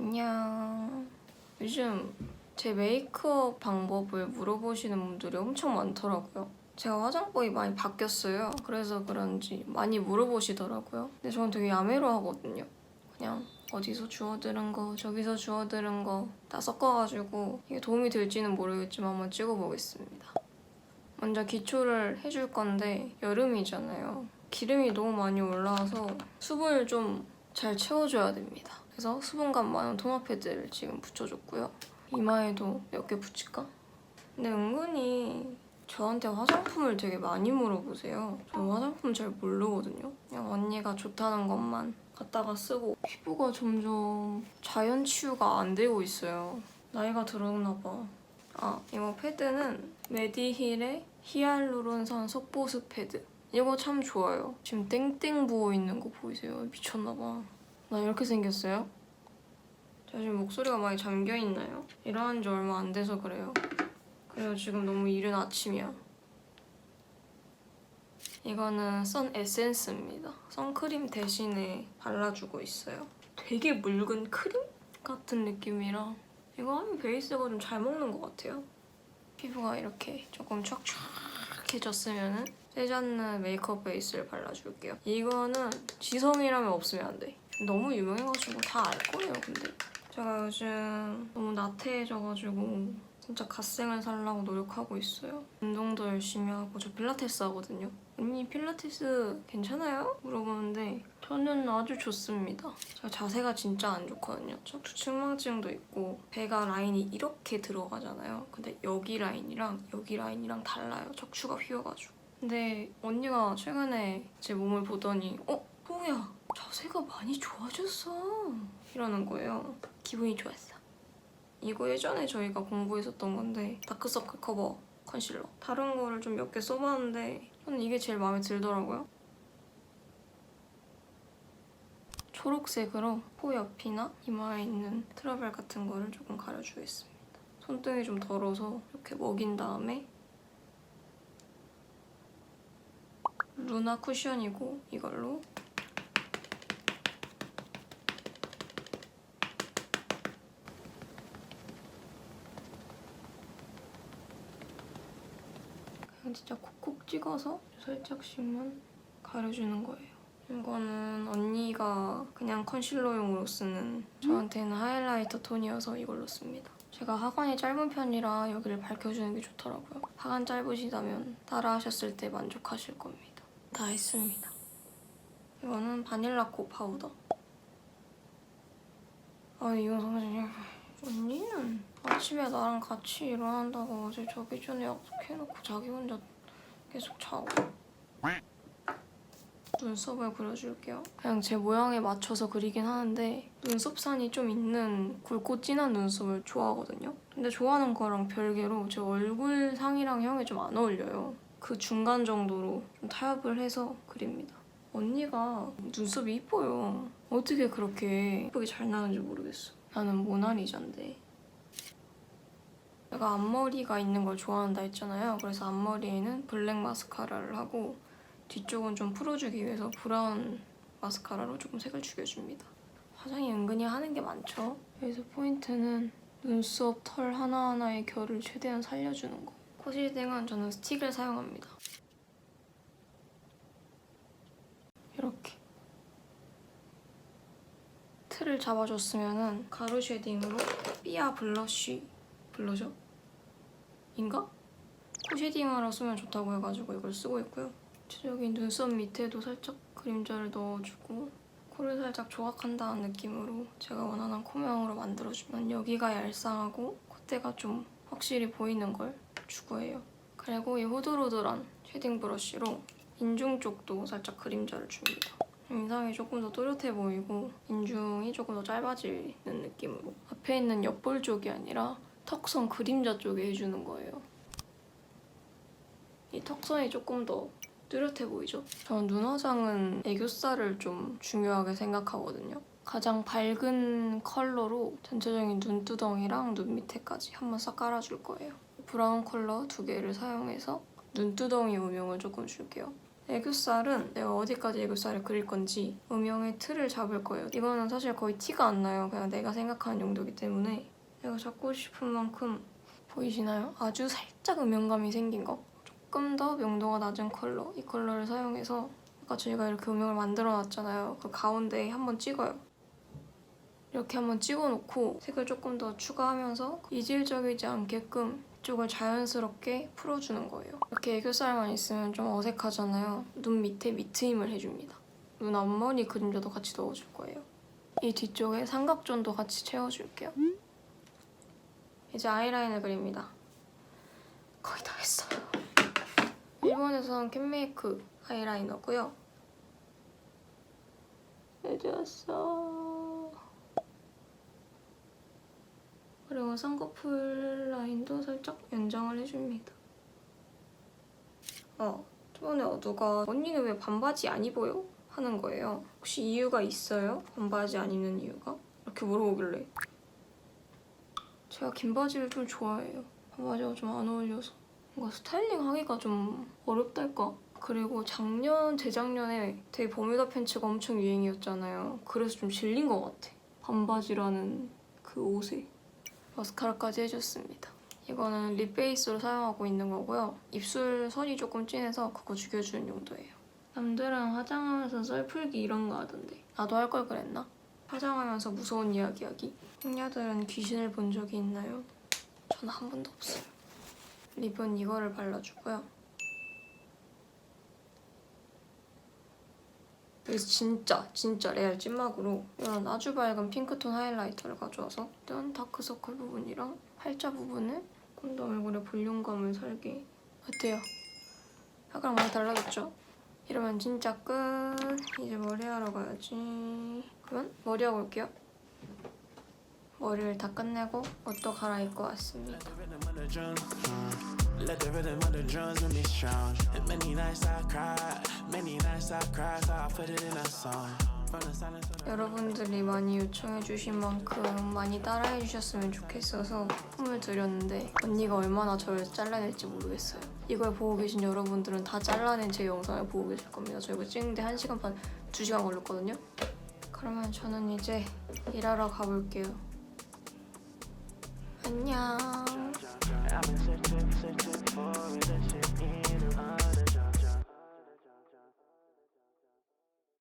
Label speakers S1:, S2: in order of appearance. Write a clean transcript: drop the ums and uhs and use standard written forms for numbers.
S1: 안녕. 요즘 제 메이크업 방법을 물어보시는 분들이 엄청 많더라고요. 제가 화장법이 많이 바뀌었어요. 그래서 그런지 많이 물어보시더라고요. 근데 저는 되게 야매로 하거든요. 그냥 어디서 주워들은 거, 저기서 주워들은 거 다 섞어가지고 이게 도움이 될지는 모르겠지만 한번 찍어보겠습니다. 먼저 기초를 해줄 건데 여름이잖아요. 기름이 너무 많이 올라와서 수분을 좀 잘 채워줘야 됩니다. 그래서 수분감 많은 토너 패드를 지금 붙여줬고요. 이마에도 몇 개 붙일까? 근데 은근히 저한테 화장품을 되게 많이 물어보세요. 저는 화장품 잘 모르거든요. 그냥 언니가 좋다는 것만 갖다가 쓰고 피부가 점점 자연 치유가 안 되고 있어요. 나이가 들었나 봐. 이거 패드는 메디힐의 히알루론산 속보습 패드. 이거 참 좋아요. 지금 땡땡 부어있는 거 보이세요? 미쳤나봐. 나 이렇게 생겼어요? 제가 지금 목소리가 많이 잠겨있나요? 일어난 지 얼마 안 돼서 그래요. 그리고 지금 너무 이른 아침이야. 이거는 선 에센스입니다. 선크림 대신에 발라주고 있어요. 되게 묽은 크림 같은 느낌이라 이거 하면 베이스가 좀 잘 먹는 것 같아요. 피부가 이렇게 조금 촉촉해졌으면 세잔느 메이크업 베이스를 발라줄게요. 이거는 지성이라면 없으면 안 돼. 너무 유명해가지고 다 알 거예요, 근데. 제가 요즘 너무 나태해져가지고 진짜 갓생을 살려고 노력하고 있어요. 운동도 열심히 하고 저 필라테스 하거든요. 언니 필라테스 괜찮아요? 물어보는데 저는 아주 좋습니다. 제가 자세가 진짜 안 좋거든요. 척추 측만증도 있고 배가 라인이 이렇게 들어가잖아요. 근데 여기 라인이랑 달라요. 척추가 휘어가지고. 근데 언니가 최근에 제 몸을 보더니 뭐야 자세가 많이 좋아졌어 이러는 거예요. 기분이 좋았어. 이거 예전에 저희가 공부했었던 건데 다크서클 커버 컨실러. 다른 거를 좀 몇 개 써봤는데 저는 이게 제일 마음에 들더라고요. 초록색으로 코 옆이나 이마에 있는 트러블 같은 거를 조금 가려주겠습니다. 손등이 좀 덜어서 이렇게 먹인 다음에 루나 쿠션이고 이걸로 그냥 진짜 콕콕 찍어서 살짝씩만 가려주는 거예요. 이거는 언니가 그냥 컨실러용으로 쓰는 저한테는 하이라이터 톤이어서 이걸로 씁니다. 제가 하관이 짧은 편이라 여기를 밝혀주는 게 좋더라고요. 하관 짧으시다면 따라 하셨을 때 만족하실 겁니다. 다 했습니다. 이거는 바닐라코 파우더. 이거 사실 언니는 아침에 나랑 같이 일어난다고 어제 자기 전에 약속해놓고 자기 혼자 계속 자고. 눈썹을 그려줄게요. 그냥 제 모양에 맞춰서 그리긴 하는데 눈썹산이 좀 있는 굵고 진한 눈썹을 좋아하거든요. 근데 좋아하는 거랑 별개로 제 얼굴상이랑 형이 좀 안 어울려요. 그 중간 정도로 좀 타협을 해서 그립니다. 언니가 눈썹이 이뻐요. 어떻게 그렇게 예쁘게 잘 나는지 모르겠어. 나는 모나리자인데. 제가 앞머리가 있는 걸 좋아한다 했잖아요. 그래서 앞머리에는 블랙 마스카라를 하고 뒤쪽은 좀 풀어주기 위해서 브라운 마스카라로 조금 색을 죽여줍니다. 화장이 은근히 하는 게 많죠. 여기서 포인트는 눈썹 털 하나하나의 결을 최대한 살려주는 거. 코 쉐딩은 저는 스틱을 사용합니다. 이렇게. 틀을 잡아줬으면 가루 쉐딩으로 삐아 블러셔? 인가? 코 쉐딩하러 쓰면 좋다고 해가지고 이걸 쓰고 있고요. 여기 눈썹 밑에도 살짝 그림자를 넣어주고 코를 살짝 조각한다는 느낌으로 제가 원하는 코명으로 만들어주면 여기가 얄쌍하고 콧대가 좀 확실히 보이는 걸 추구해요. 그리고 이 호들호들한 쉐딩 브러쉬로 인중 쪽도 살짝 그림자를 줍니다. 인상이 조금 더 또렷해 보이고 인중이 조금 더 짧아지는 느낌으로 앞에 있는 옆볼 쪽이 아니라 턱선 그림자 쪽에 해주는 거예요. 이 턱선이 조금 더 뚜렷해 보이죠? 저는 눈화장은 애교살을 좀 중요하게 생각하거든요. 가장 밝은 컬러로 전체적인 눈두덩이랑 눈 밑에까지 한번 싹 깔아줄 거예요. 브라운 컬러 2개를 사용해서 눈두덩이 음영을 조금 줄게요. 애교살은 내가 어디까지 애교살을 그릴 건지 음영의 틀을 잡을 거예요. 이거는 사실 거의 티가 안 나요. 그냥 내가 생각하는 용도이기 때문에 내가 잡고 싶은 만큼 보이시나요? 아주 살짝 음영감이 생긴 거. 조금 더 명도가 낮은 컬러. 이 컬러를 사용해서 아까 저희가 이렇게 음영을 만들어놨잖아요. 그 가운데에 한번 찍어요. 이렇게 한번 찍어놓고 색을 조금 더 추가하면서 이질적이지 않게끔 이쪽을 자연스럽게 풀어주는 거예요. 이렇게 애교살만 있으면 좀 어색하잖아요. 눈 밑에 밑트임을 해줍니다. 눈 앞머리 그림자도 같이 넣어줄 거예요. 이 뒤쪽에 삼각존도 같이 채워줄게요. 이제 아이라인을 그립니다. 거의 다 했어요. 일본에서 산 캔메이크 아이라이너고요. 이제 왔어. 그리고 쌍꺼풀 라인도 살짝 연장을 해줍니다. 저번에 누가 언니는 왜 반바지 안 입어요? 하는 거예요. 혹시 이유가 있어요? 반바지 안 입는 이유가? 이렇게 물어보길래 제가 긴 바지를 좀 좋아해요. 반바지가 좀 안 어울려서 뭔가 스타일링 하기가 좀 어렵달까? 그리고 재작년에 되게 버뮤다 팬츠가 엄청 유행이었잖아요. 그래서 좀 질린 것 같아. 반바지라는 그 옷에. 마스카라까지 해줬습니다. 이거는 립 베이스로 사용하고 있는 거고요. 입술 선이 조금 진해서 그거 죽여주는 용도예요. 남들은 화장하면서 썰풀기 이런 거 하던데 나도 할 걸 그랬나? 화장하면서 무서운 이야기하기? 형녀들은 귀신을 본 적이 있나요? 저는 한 번도 없어요. 립은 이거를 발라주고요. 여기서 진짜 레알 찐막으로 이런 아주 밝은 핑크톤 하이라이터를 가져와서 일단 다크서클 부분이랑 팔자 부분에 조금 더 얼굴에 볼륨감을 살게. 어때요? 약간 많이 달라졌죠? 이러면 진짜 끝. 이제 머리하러 가야지. 그러면 머리하고 올게요. 머리를 다 끝내고 옷도 갈아입고 왔습니다. Let the rhythm of the drums make me strong. And many nights I cried, so I put it in a song. 여러분들이 많이 요청해주신 만큼 많이 따라해주셨으면 좋겠어서 품을 드렸는데 언니가 얼마나 저를 잘라낼지 모르겠어요. 이걸 보고 계신 여러분들은 다 잘라낸 제 영상을 보고 계실 겁니다. 저 이거 찍는데 1시간 반, 2시간 걸렸거든요. 그러면 저는 이제 일하러 가볼게요. 안녕. I've been searching for a relationship in